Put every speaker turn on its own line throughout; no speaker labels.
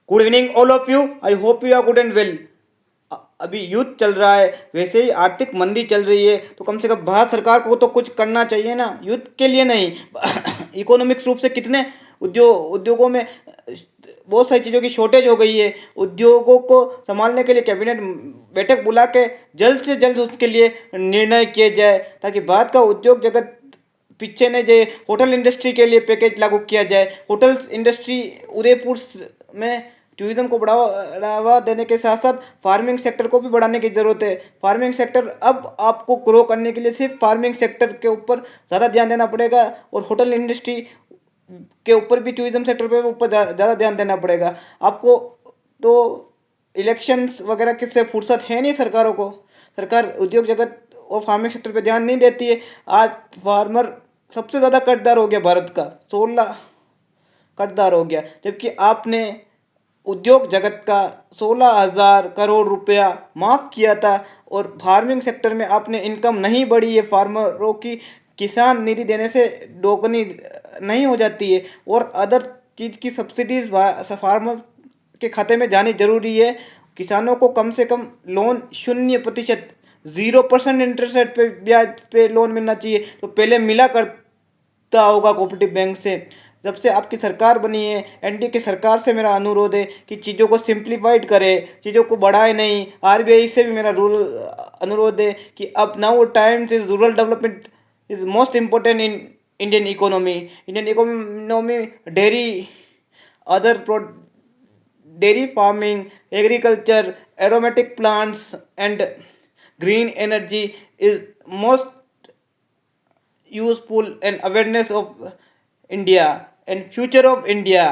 Good evening all of you. I hope you are good and well. अभी युद्ध चल रहा है, वैसे ही आर्थिक मंदी चल रही है, तो कम से कम भारत सरकार को तो कुछ करना चाहिए ना, युद्ध के लिए नहीं। इकोनॉमिक्स रूप से कितने उद्योगों में बहुत सारी चीज़ों की शॉर्टेज हो गई है। उद्योगों को संभालने के लिए कैबिनेट बैठक बुला के जल्द से जल्द उसके लिए निर्णय किए जाए, ताकि भारत का उद्योग जगत पीछे नहीं जाए। होटल इंडस्ट्री के लिए पैकेज लागू किया जाए। होटल इंडस्ट्री उदयपुर में टूरिज्म को बढ़ावा देने के साथ साथ फार्मिंग सेक्टर को भी बढ़ाने की ज़रूरत है। फार्मिंग सेक्टर अब आपको ग्रो करने के लिए सिर्फ फार्मिंग सेक्टर के ऊपर ज़्यादा ध्यान देना पड़ेगा, और होटल इंडस्ट्री के ऊपर भी, टूरिज्म सेक्टर पे ऊपर ज़्यादा ध्यान देना पड़ेगा आपको। तो इलेक्शंस वगैरह किससे फुर्सत है नहीं सरकारों को। सरकार उद्योग जगत और फार्मिंग सेक्टर पे ध्यान नहीं देती है। आज फार्मर सबसे ज़्यादा कर्जदार हो गया, भारत का 16 कर्जदार हो गया, जबकि आपने उद्योग जगत का 16,000 करोड़ रुपया माफ़ किया था, और फार्मिंग सेक्टर में आपने इनकम नहीं बढ़ी है फार्मरों की। किसान निधि देने से दोगुनी नहीं हो जाती है, और अदर चीज़ की सब्सिडीज़ फार्मर के खाते में जानी जरूरी है। किसानों को कम से कम लोन 0% 0% इंटरेस्ट रेट पे ब्याज पे लोन मिलना चाहिए, तो पहले मिला करता होगा कोऑपरेटिव बैंक से। जब से आपकी सरकार बनी है, एनडीए की सरकार से मेरा अनुरोध है कि चीज़ों को सिंप्लीफाइड करे, चीज़ों को बढ़ाए नहीं। आरबीआई से भी मेरा अनुरोध है कि अब now times is rural development is most important in Indian economy. Indian economy dairy, other dairy farming, agriculture, aromatic plants and green energy is most useful and awareness of India and future of India.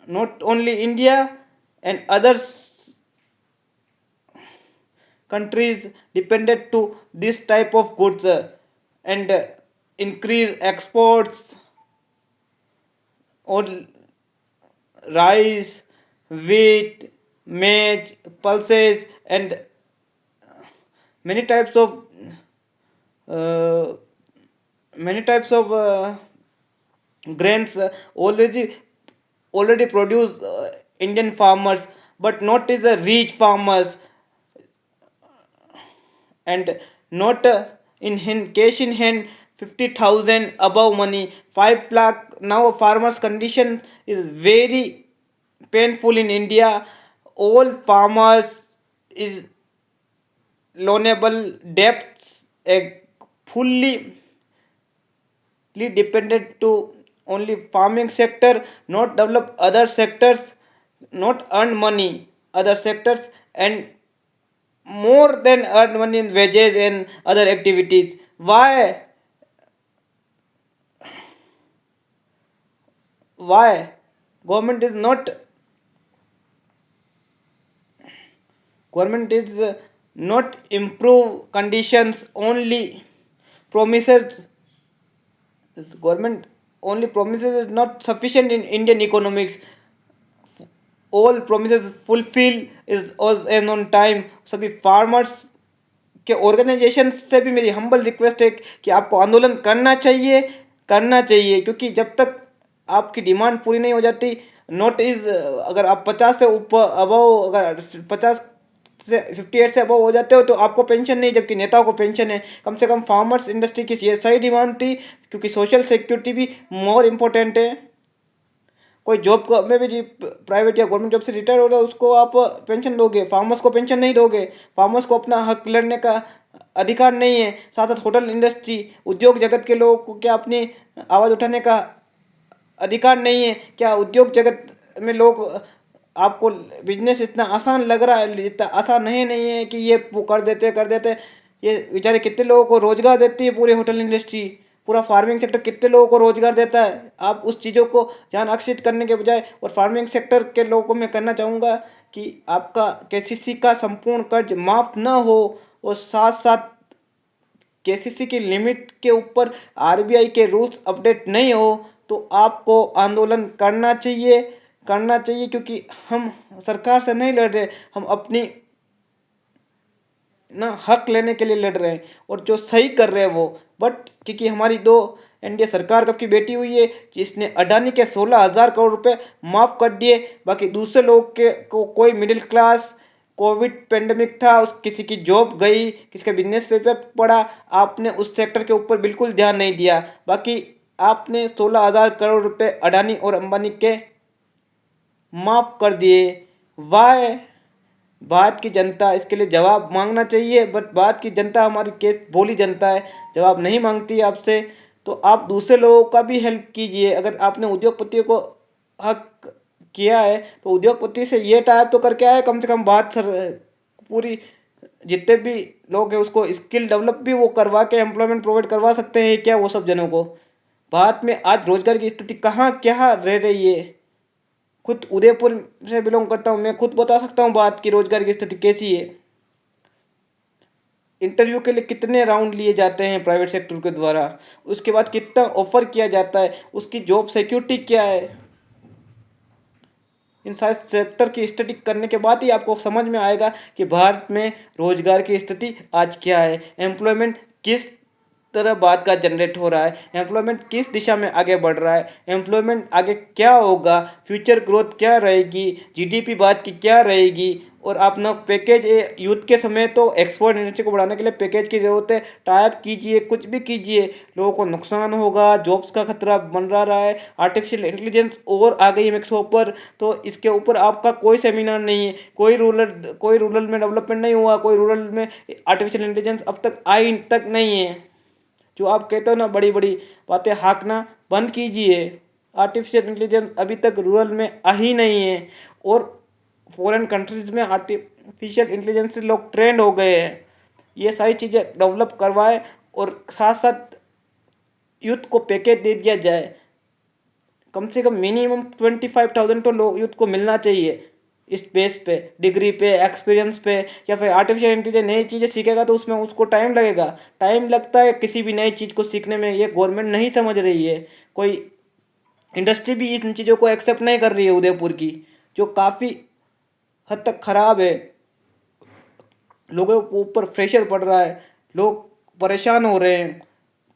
Not only India and other countries depended to this type of goods, and increase exports or rice, wheat, maize, pulses, and many types of uh, many types of grains already produced Indian farmers, but not is the rich farmers, and not in hand, cash in hand 50,000 above money 5 lakh. Now farmers condition is very painful in India. All farmers is loanable debts, a fully dependent to only farming sector, not develop other sectors, not earn money other sectors, and more than earn money in wages and other activities. Why government is not government is not improve conditions, only promises. Government only promises is not sufficient in Indian economics. All promises fulfill is and on time. सभी farmers के organisation से भी मेरी humble request है कि आपको आंदोलन करना चाहिए, क्योंकि जब तक आपकी डिमांड पूरी नहीं हो जाती, नोट इज, अगर आप 50 से ऊपर अबव, अगर 50 से 58 से अबव हो जाते हो तो आपको पेंशन नहीं, जबकि नेताओं को पेंशन है। कम से कम फार्मर्स इंडस्ट्री की सही डिमांड थी, क्योंकि सोशल सिक्योरिटी भी मोर इम्पोर्टेंट है। कोई जॉब में भी प्राइवेट या गवर्नमेंट जॉब से रिटायर हो रहा है, उसको आप पेंशन दोगे, फार्मर्स को पेंशन नहीं दोगे। फार्मर्स को अपना हक लड़ने का अधिकार नहीं है। साथ साथ होटल इंडस्ट्री, उद्योग जगत के लोगों को क्या अपनी आवाज़ उठाने का अधिकार नहीं है? क्या उद्योग जगत में लोग, आपको बिजनेस इतना आसान लग रहा है, इतना आसान नहीं है कि ये वो कर देते। ये बेचारे कितने लोगों को रोज़गार देती है पूरी होटल इंडस्ट्री, पूरा फार्मिंग सेक्टर कितने लोगों को रोज़गार देता है। आप उस चीज़ों को ध्यान आकर्षित करने के बजाय, और फार्मिंग सेक्टर के लोगों को मैं कहना चाहूँगा कि आपका केसीसी का संपूर्ण कर्ज माफ़ न हो, और साथ साथ केसीसी की लिमिट के ऊपर आरबीआई के रूल्स अपडेट नहीं हो, तो आपको आंदोलन करना चाहिए, क्योंकि हम सरकार से नहीं लड़ रहे, हम अपनी ना हक लेने के लिए लड़ रहे हैं, और जो सही कर रहे हैं वो, बट क्योंकि हमारी दो एनडीए सरकार कब की बैठी हुई है जिसने अडानी के 16,000 करोड़ रुपए माफ़ कर दिए। बाकी दूसरे लोग के को कोई मिडिल क्लास, कोविड पेंडेमिक था, उस किसी की जॉब गई, किसी का बिजनेस पे इफेक्ट पड़ा, आपने उस सेक्टर के ऊपर बिल्कुल ध्यान नहीं दिया। बाकी आपने 16,000 करोड़ रुपए अडानी और अंबानी के माफ़ कर दिए। वाय भारत की जनता इसके लिए जवाब मांगना चाहिए, बट भारत की जनता हमारी केस भोली जनता है, जवाब नहीं मांगती आपसे। तो आप दूसरे लोगों का भी हेल्प कीजिए। अगर आपने उद्योगपतियों को हक किया है तो उद्योगपति से ये टाइप तो करके आए, कम से कम बात सर पूरी जितने भी लोग हैं उसको स्किल डेवलप भी वो करवा के एम्प्लॉयमेंट प्रोवाइड करवा सकते हैं क्या वो सब जनों को। भारत में आज रोजगार की स्थिति कहाँ क्या रह रही है। खुद उदयपुर से बिलोंग करता हूँ, मैं खुद बता सकता हूँ बात की रोजगार की स्थिति कैसी है। इंटरव्यू के लिए कितने राउंड लिए जाते हैं प्राइवेट सेक्टर के द्वारा, उसके बाद कितना ऑफर किया जाता है, उसकी जॉब सिक्योरिटी क्या है। इन सारे सेक्टर की स्टडी करने के बाद ही आपको समझ में आएगा कि भारत में रोजगार की स्थिति आज क्या है, एम्प्लॉयमेंट किस तरह बात का जनरेट हो रहा है, एम्प्लॉयमेंट किस दिशा में आगे बढ़ रहा है, एम्प्लॉयमेंट आगे क्या होगा, फ्यूचर ग्रोथ क्या रहेगी, जीडीपी बात की क्या रहेगी। और अपना पैकेज यूथ के समय तो एक्सपोर्ट इंडस्ट्री को बढ़ाने के लिए पैकेज की ज़रूरत है। टाइप कीजिए, कुछ भी कीजिए, लोगों को नुकसान होगा, जॉब्स का खतरा बन रहा है। आर्टिफिशियल इंटेलिजेंस और आ गई मिक्स ऊपर, तो इसके ऊपर आपका कोई सेमिनार नहीं है, कोई रूरल में डेवलपमेंट नहीं हुआ, कोई रूरल में आर्टिफिशियल इंटेलिजेंस अब तक आई तक नहीं है। जो आप कहते हो ना बड़ी बड़ी बातें हाँकना बंद कीजिए। आर्टिफिशियल इंटेलिजेंस अभी तक रूरल में आ ही नहीं है, और फॉरेन कंट्रीज में आर्टिफिशियल इंटेलिजेंस से लोग ट्रेंड हो गए हैं। ये सारी चीज़ें डेवलप करवाए और साथ साथ यूथ को पैकेज दे दिया जाए। कम से कम मिनिमम 25,000 तो लोग यूथ को मिलना चाहिए इस बेस पे, डिग्री पे, एक्सपीरियंस पे। या फिर आर्टिफिशियल इंटेलिजेंस नई चीज़ें सीखेगा तो उसमें उसको टाइम लगेगा, टाइम लगता है किसी भी नई चीज़ को सीखने में। ये गवर्नमेंट नहीं समझ रही है, कोई इंडस्ट्री भी इन चीज़ों को एक्सेप्ट नहीं कर रही है उदयपुर की, जो काफ़ी हद तक ख़राब है। लोगों के ऊपर प्रेशर पड़ रहा है, लोग परेशान हो रहे हैं,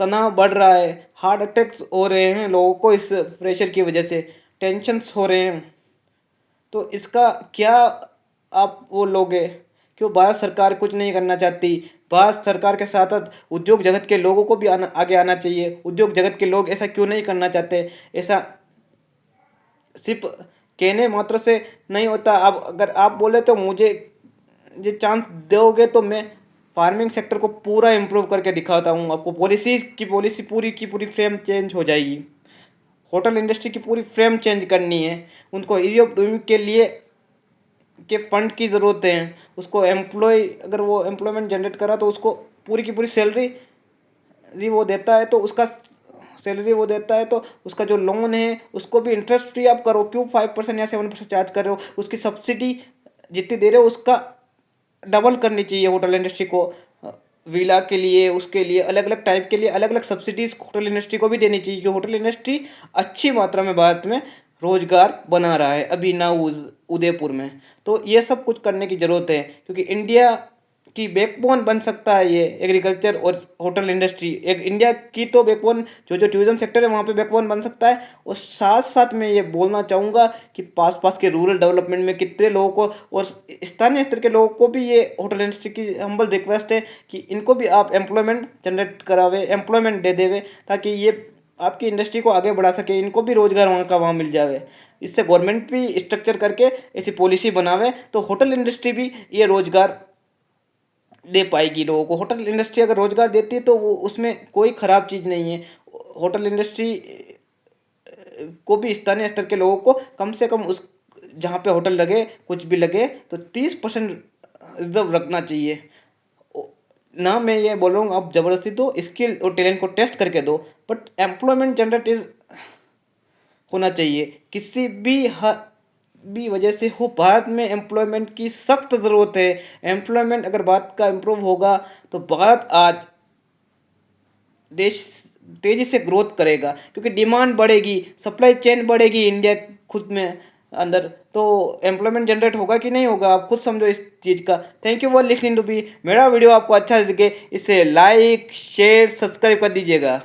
तनाव बढ़ रहा है, हार्ट अटैक्स हो रहे हैं लोगों को इस प्रेशर की वजह से, टेंशन्स हो रहे हैं। तो इसका क्या आप वो लोगे? क्यों भारत सरकार कुछ नहीं करना चाहती? भारत सरकार के साथ साथ उद्योग जगत के लोगों को भी आगे आना चाहिए। उद्योग जगत के लोग ऐसा क्यों नहीं करना चाहते? ऐसा सिर्फ कहने मात्र से नहीं होता। अब अगर आप बोले तो मुझे ये चांस दोगे तो मैं फार्मिंग सेक्टर को पूरा इम्प्रूव करके दिखाता हूँ आपको। पॉलिसी पूरी की पूरी फ्रेम चेंज हो जाएगी। होटल इंडस्ट्री की पूरी फ्रेम चेंज करनी है। उनको ईज़ ऑफ डूइंग के लिए के फंड की ज़रूरत है। उसको अगर वो एम्प्लॉयमेंट जनरेट करा तो उसको पूरी की पूरी सैलरी वो देता है, तो उसका जो लोन है उसको भी इंटरेस्ट फ्री आप करो। क्यों 5% या 7% चार्ज कर रहे हो? उसकी सब्सिडी जितनी दे रहे हो उसका डबल करनी चाहिए होटल इंडस्ट्री को। विला के लिए, उसके लिए अलग अलग टाइप के लिए अलग अलग सब्सिडीज़ होटल इंडस्ट्री को भी देनी चाहिए, क्योंकि होटल इंडस्ट्री अच्छी मात्रा में भारत में रोजगार बना रहा है अभी ना उदयपुर में। तो ये सब कुछ करने की ज़रूरत है, क्योंकि इंडिया की बैकबोन बन सकता है ये एग्रीकल्चर और होटल इंडस्ट्री। एक इंडिया की तो बैकबोन, जो टूरिज्म सेक्टर है वहाँ पे बैकबोन बन सकता है। और साथ साथ मैं ये बोलना चाहूँगा कि पास के रूरल डेवलपमेंट में कितने लोगों को और स्थानीय स्तर के लोगों को भी ये होटल इंडस्ट्री की हम्बल रिक्वेस्ट है कि इनको भी आप एम्प्लॉयमेंट जनरेट करावे, एम्प्लॉयमेंट दे देवे, ताकि ये आपकी इंडस्ट्री को आगे बढ़ा सके, इनको भी रोजगार वहाँ का वहाँ मिल जावे। इससे गवर्नमेंट भी स्ट्रक्चर करके ऐसी पॉलिसी बनावे तो होटल इंडस्ट्री भी ये रोजगार दे पाएगी लोगों को। होटल इंडस्ट्री अगर रोजगार देती है तो वो उसमें कोई ख़राब चीज़ नहीं है। होटल इंडस्ट्री को भी स्थानीय स्तर के लोगों को कम से कम उस जहाँ पे होटल लगे, कुछ भी लगे, तो 30% रिजर्व रखना चाहिए। ना मैं ये बोल रहा हूँ आप ज़बरदस्ती दो, स्किल और टैलेंट को टेस्ट करके दो, बट एम्प्लॉयमेंट जनरेट होना चाहिए किसी भी वजह से हो। भारत में एम्प्लॉयमेंट की सख्त ज़रूरत है। एम्प्लॉयमेंट अगर भारत का इम्प्रूव होगा तो भारत आज देश तेज़ी से ग्रोथ करेगा, क्योंकि डिमांड बढ़ेगी, सप्लाई चेन बढ़ेगी इंडिया खुद में अंदर। तो एम्प्लॉयमेंट जनरेट होगा कि नहीं होगा, आप खुद समझो इस चीज़ का। Thank you for listening to be. मेरा वीडियो आपको अच्छा लगे इसे लाइक शेयर सब्सक्राइब कर दीजिएगा।